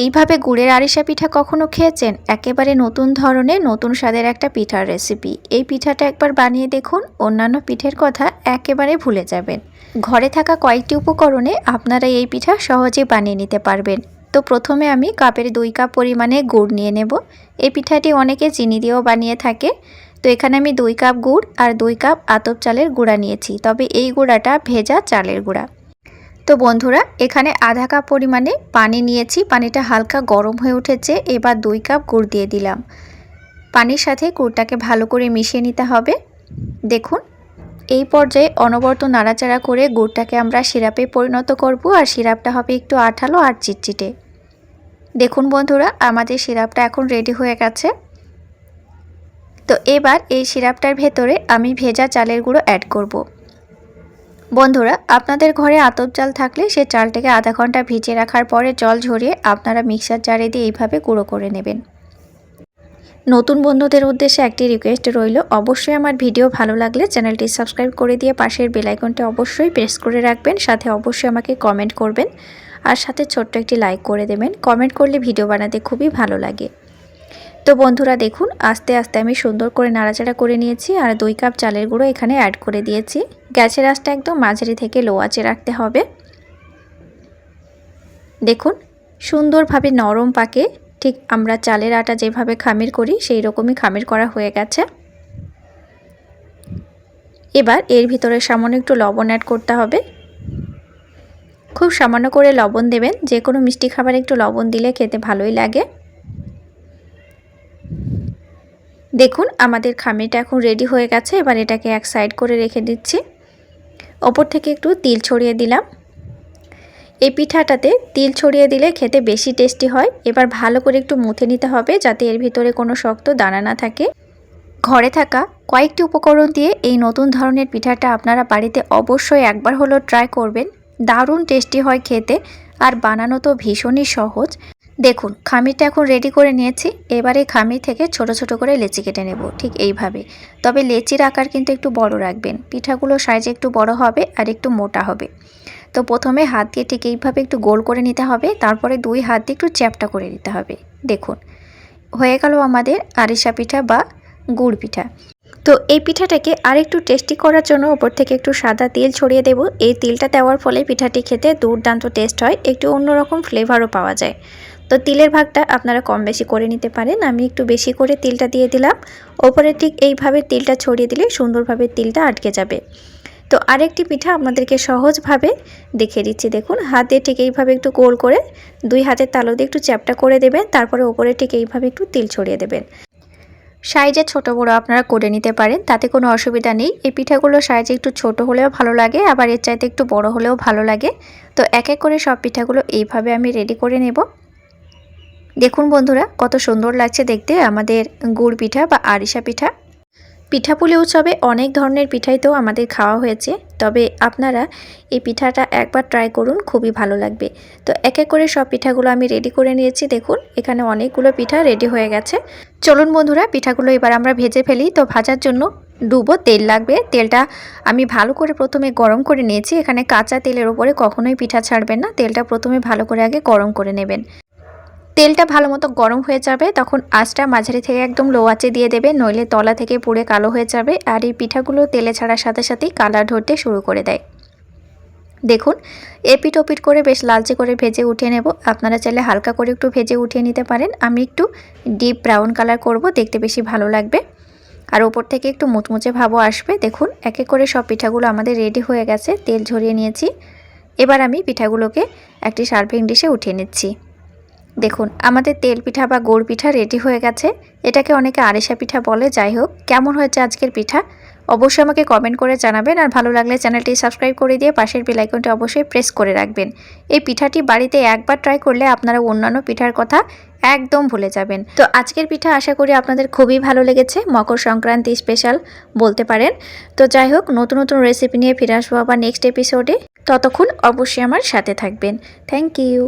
এইভাবে গুড়ের আরিশা পিঠা কখনো খেয়েছেন? একেবারে নতুন ধরনের নতুন স্বাদের একটা পিঠার রেসিপি। এই পিঠাটা একবার বানিয়ে দেখুন, অন্যান্য পিঠের কথা একেবারে ভুলে যাবেন। ঘরে থাকা কয়েকটি উপকরণে আপনারা এই পিঠা সহজে বানিয়ে নিতে পারবেন। তো প্রথমে আমি কাপের 2 কাপ পরিমাণে গুড় নিয়ে নেব। এই পিঠাটি অনেকে চিনি দিয়েও বানিয়ে থাকে। তো এখানে আমি 2 কাপ গুড় আর 2 কাপ আতপ চালের গুঁড়া নিয়েছি, তবে এই গুঁড়াটা ভেজা চালের গুঁড়া। তো বন্ধুরা, এখানে আধা কাপ পরিমাণে পানি নিয়েছি, পানিটা হালকা গরম হয়ে উঠেছে। এবার 2 কাপ গুড় দিয়ে দিলাম। পানির সাথে গুড়টাকে ভালো করে মিশিয়ে নিতে হবে। দেখুন, এই পর্যায়ে অনবরত নাড়াচাড়া করে গুড়টাকে আমরা সিরাপে পরিণত করব, আর সিরাপটা হবে একটু আঠালো আর চিটচিটে। দেখুন বন্ধুরা, আমাদের সিরাপটা এখন রেডি হয়ে গেছে। তো এবার এই সিরাপটার ভেতরে আমি ভেজা চালের গুঁড়ো অ্যাড করব। বন্ধুরা, আপনাদের ঘরে আতপ চাল থাকলে সে চালটাকে আধা ঘন্টা ভিজিয়ে রাখার পরে জল ঝরিয়ে আপনারা মিক্সার জারে দিয়ে এইভাবে গুঁড়ো করে নেবেন। নতুন বন্ধুদের উদ্দেশ্যে একটি রিকোয়েস্ট রইল, অবশ্যই আমার ভিডিও ভালো লাগলে চ্যানেলটি সাবস্ক্রাইব করে দিয়ে পাশের বেল আইকনটি অবশ্যই প্রেস করে রাখবেন। সাথে অবশ্যই আমাকে কমেন্ট করবেন, আর সাথে ছোট্ট একটি লাইক করে দেবেন। কমেন্ট করলে ভিডিও বানাতে খুবই ভালো লাগে। তো বন্ধুরা দেখুন, আস্তে আস্তে আমি সুন্দর করে নাড়াচাড়া করে নিয়েছি, আর 2 কাপ চালের গুঁড়ো এখানে অ্যাড করে দিয়েছি। গ্যাসের আঁচটা একদম মাঝারি থেকে লো আঁচে রাখতে হবে। দেখুন, সুন্দরভাবে নরম পাকে, ঠিক আমরা চালের আটা যেভাবে খামির করি সেই রকমই খামির করা হয়ে গেছে। এবার এর ভিতরে সামান্য একটু লবণ অ্যাড করতে হবে। খুব সামান্য করে লবণ দেবেন, যে কোনো মিষ্টি খাবারে একটু লবণ দিলে খেতে ভালোই লাগে। দেখুন, আমাদের খামিরটা এখন রেডি হয়ে গেছে। এবার এটাকে এক সাইড করে রেখে দিচ্ছি। ওপর থেকে একটু তিল ছড়িয়ে দিলাম। এই পিঠাটাতে তিল ছড়িয়ে দিলে খেতে বেশি টেস্টি হয়। এবার ভালো করে একটু মুথে নিতে হবে, যাতে এর ভিতরে কোনো শক্ত দানা না থাকে। ঘরে থাকা কয়েকটি উপকরণ দিয়ে এই নতুন ধরনের পিঠাটা আপনারা বাড়িতে অবশ্যই একবার হলেও ট্রাই করবেন। দারুণ টেস্টি হয় খেতে, আর বানানো তো ভীষণই সহজ। দেখুন, খামিরটা এখন রেডি করে নিয়েছি। এবারে খামির থেকে ছোট ছোট করে লেচি কেটে নেব, ঠিক এইভাবে। তবে লেচির আকার কিন্তু একটু বড় রাখবেন, পিঠাগুলো সাইজে একটু বড় হবে আর একটু মোটা হবে। তো প্রথমে হাত দিয়ে ঠিক এইভাবে একটু গোল করে নিতে হবে, তারপরে 2 হাত দিয়ে একটু চ্যাপ্টা করে নিতে হবে। দেখুন, হয়ে গেল আমাদের আরিশা পিঠা বা গুড় পিঠা। তো এই পিঠাটাকে আরেকটু টেস্টি করার জন্য ওপর থেকে একটু সাদা তেল ছড়িয়ে দেব। এই তেলটা দেওয়ার ফলে পিঠাটি খেতে দুর্দান্ত টেস্ট হয়, একটু অন্যরকম ফ্লেভারও পাওয়া যায়। তো তিলের ভাগটা আপনারা কম বেশি করে নিতে পারেন। আমি একটু বেশি করে তিলটা দিয়ে দিলাম। ওপরে ঠিক এইভাবে তিলটা ছড়িয়ে দিলে সুন্দরভাবে তিলটা আটকে যাবে। তো আরেকটি পিঠা আপনাদেরকে সহজভাবে দেখিয়ে দিচ্ছি। দেখুন, হাতে ঠিক এইভাবে একটু গোল করে 2 হাতের তালু দিয়ে একটু চ্যাপ্টা করে দেবেন, তারপরে ওপরে ঠিক এইভাবে একটু তিল ছড়িয়ে দেবেন। সাইজে ছোট বড় আপনারা করে নিতে পারেন, তাতে কোনো অসুবিধা নেই। এই পিঠাগুলো সাইজে একটু ছোট হলেও ভালো লাগে, আবার এর চাইতে একটু বড় হলেও ভালো লাগে। তো এক এক করে সব পিঠাগুলো এইভাবে আমি রেডি করে নেব। দেখুন বন্ধুরা, কত সুন্দর লাগছে দেখতে আমাদের গুড় পিঠা বা আরিশা পিঠা। পিঠাপুলি উৎসবে অনেক ধরনের পিঠাই তো আমাদের খাওয়া হয়েছে, তবে আপনারা এই পিঠাটা একবার ট্রাই করুন, খুবই ভালো লাগবে। তো এক এক করে সব পিঠাগুলো আমি রেডি করে নিয়েছি। দেখুন, এখানে অনেকগুলো পিঠা রেডি হয়ে গেছে। চলুন বন্ধুরা, পিঠাগুলো এবার আমরা ভেজে ফেলি। তো ভাজার জন্য ডুবো তেল লাগবে। তেলটা আমি ভালো করে প্রথমে গরম করে নিয়েছি। এখানে কাঁচা তেলের ওপরে কখনোই পিঠা ছাড়বেন না, তেলটা প্রথমে ভালো করে আগে গরম করে নেবেন। তেলটা ভালো মতো গরম হয়ে যাবে, তখন আঁচটা মাঝারি থেকে একদম লো আঁচে দিয়ে দেবে, নইলে তলা থেকে পুড়ে কালো হয়ে যাবে। আর এই পিঠাগুলো তেলে ছাড়ার সাথে সাথেই কালার ধরতে শুরু করে দেয়। দেখুন, এপিট ওপিট করে বেশ লালচে করে ভেজে উঠিয়ে নেব। আপনারা চাইলে হালকা করে একটু ভেজে উঠিয়ে নিতে পারেন। আমি একটু ডিপ ব্রাউন কালার করব, দেখতে বেশি ভালো লাগবে, আর ওপর থেকে একটু মুচমুচে ভাবও আসবে। দেখুন, এক এক করে সব পিঠাগুলো আমাদের রেডি হয়ে গেছে। তেল ঝরিয়ে নিয়েছি। এবার আমি পিঠাগুলোকে একটি সার্ভিং ডিশে উঠিয়ে নিচ্ছি। দেখুন, আমাদের তেল পিঠা বা গুড় পিঠা রেডি হয়ে গেছে। এটাকে অনেকে আরিশা পিঠা বলে। যাই হোক, কেমন হয়েছে আজকের পিঠা অবশ্যই আমাকে কমেন্ট করে জানাবেন, আর ভালো লাগলে চ্যানেলটি সাবস্ক্রাইব করে দিয়ে পাশের বেল আইকনটি অবশ্যই প্রেস করে রাখবেন। এই পিঠাটি বাড়িতে একবার ট্রাই করলে আপনারা অন্যান্য পিঠার কথা একদম ভুলে যাবেন। তো আজকের পিঠা আশা করি আপনাদের খুবই ভালো লেগেছে, মকর সংক্রান্তি স্পেশাল বলতে পারেন। তো যাই হোক, নতুন নতুন রেসিপি নিয়ে ফিরে আসবো আবার নেক্সট এপিসোডে। ততক্ষণ অবশ্যই আমার সাথে থাকবেন। Thank you.